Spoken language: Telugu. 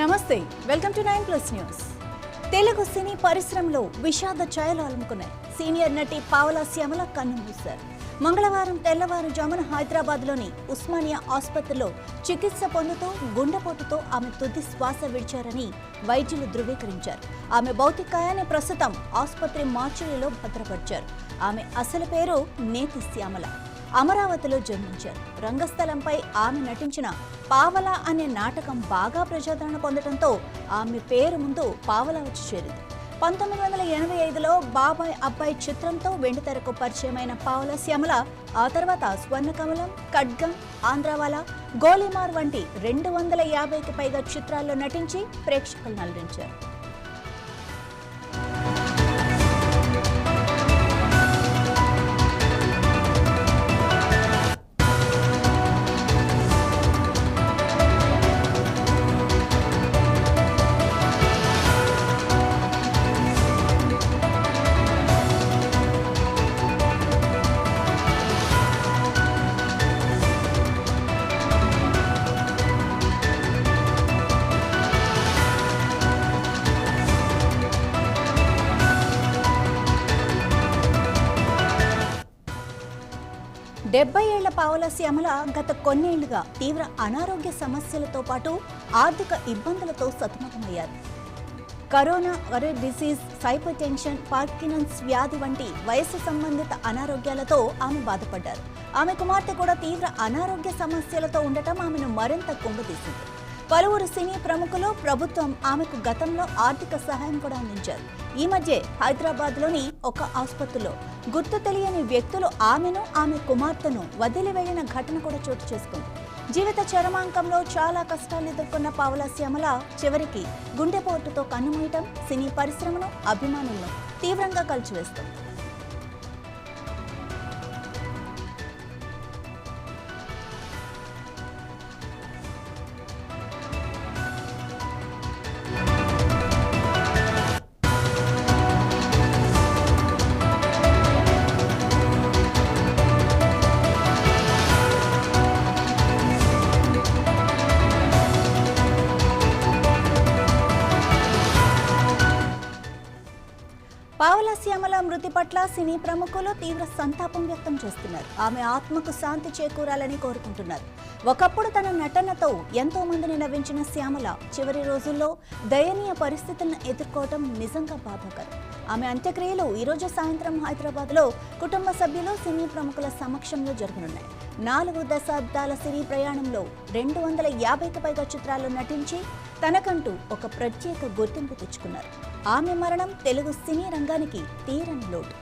నమస్తే, వెల్కమ్ టు 9+ న్యూస్. తెలుగు సినీ పరిశ్రమలో విషాద ఛాయలు అలుముకున్నాయి. సీనియర్ నటి పావలా శ్యామల కన్నుమూశారు. మంగళవారం తెల్లవారుజామున హైదరాబాద్లోని ఉస్మానియా ఆసుపత్రిలో చికిత్స పొందుతూ గుండెపోటుతో ఆమె తుది శ్వాస విడిచారని వైద్యులు ధృవీకరించారు. ఆమె భౌతికాయాన్ని ప్రస్తుతం ఆసుపత్రి మార్చురీలో భద్రపరిచారు. ఆమె అసలు పేరు నేతి శ్యామల. అమరావతిలో జన్మించారు. రంగస్థలంపై ఆమె నటించిన పావలా అనే నాటకం బాగా ప్రజాదరణ పొందడంతో ఆమె పేరు ముందు పావలా వచ్చి చేరింది. 1985లో బాబాయ్ అబ్బాయి చిత్రంతో వెండితెరకు పరిచయమైన పావలా శ్యామల ఆ తర్వాత స్వర్ణకమలం, ఖడ్గం, ఆంధ్రావాలా, గోలీమార్ వంటి 250కి పైగా చిత్రాల్లో నటించి ప్రేక్షకులను అలరించారు. ఏళ్ల పావలా శ్యామల గత కొన్నేళ్లుగా తీవ్ర అనారోగ్య సమస్యలతో పాటు ఆర్థిక ఇబ్బందులతో సతమతమయ్యారు. Corona disease, hypertension, Parkinson's వ్యాధి వంటి వయస్సు సంబంధిత అనారోగ్యాలతో ఆమె బాధపడ్డారు. ఆమె కుమార్తె కూడా తీవ్ర అనారోగ్య సమస్యలతో ఉండటం ఆమెను మరింత కుంగతీసింది. పలువురు సినీ ప్రముఖులు, ప్రభుత్వం ఆమెకు గతంలో ఆర్థిక సహాయం కూడా అందించారు. ఈ మధ్య హైదరాబాద్లోని ఒక ఆసుపత్రిలో గుర్తు తెలియని వ్యక్తులు ఆమెను, ఆమె కుమార్తెను వదిలివెళ్లిన ఘటన కూడా చోటు చేసుకుంది. జీవిత చరమాంకంలో చాలా కష్టాలు ఎదుర్కొన్న పావలా శ్యామల చివరికి గుండెపోటుతో కన్నుమూయటం సినీ పరిశ్రమను, అభిమానులను తీవ్రంగా కలిచివేస్తుంది. పావలా శ్యామల మృతి పట్ల సినీ ప్రముఖులు తీవ్ర సంతాపం వ్యక్తం చేస్తున్నారు. ఆమె ఆత్మకు శాంతి చేకూరాలని కోరుకుంటున్నారు. ఒకప్పుడు తన నటనతో ఎంతో మందిని నవ్వించిన శ్యామల చివరి రోజుల్లో దయనీయ పరిస్థితులను ఎదుర్కోవడం నిజంగా బాధాకరం. ఆమె అంత్యక్రియలు ఈరోజు సాయంత్రం హైదరాబాద్లో కుటుంబ సభ్యులు, సినీ ప్రముఖుల సమక్షంలో జరగనున్నాయి. 4 దశాబ్దాల సినీ ప్రయాణంలో 250కి పైగా చిత్రాల్లో నటించి తనకంటూ ఒక ప్రత్యేక గుర్తింపు తెచ్చుకున్నారు. ఆమె మరణం తెలుగు సినీ రంగానికి తీరని లోటు.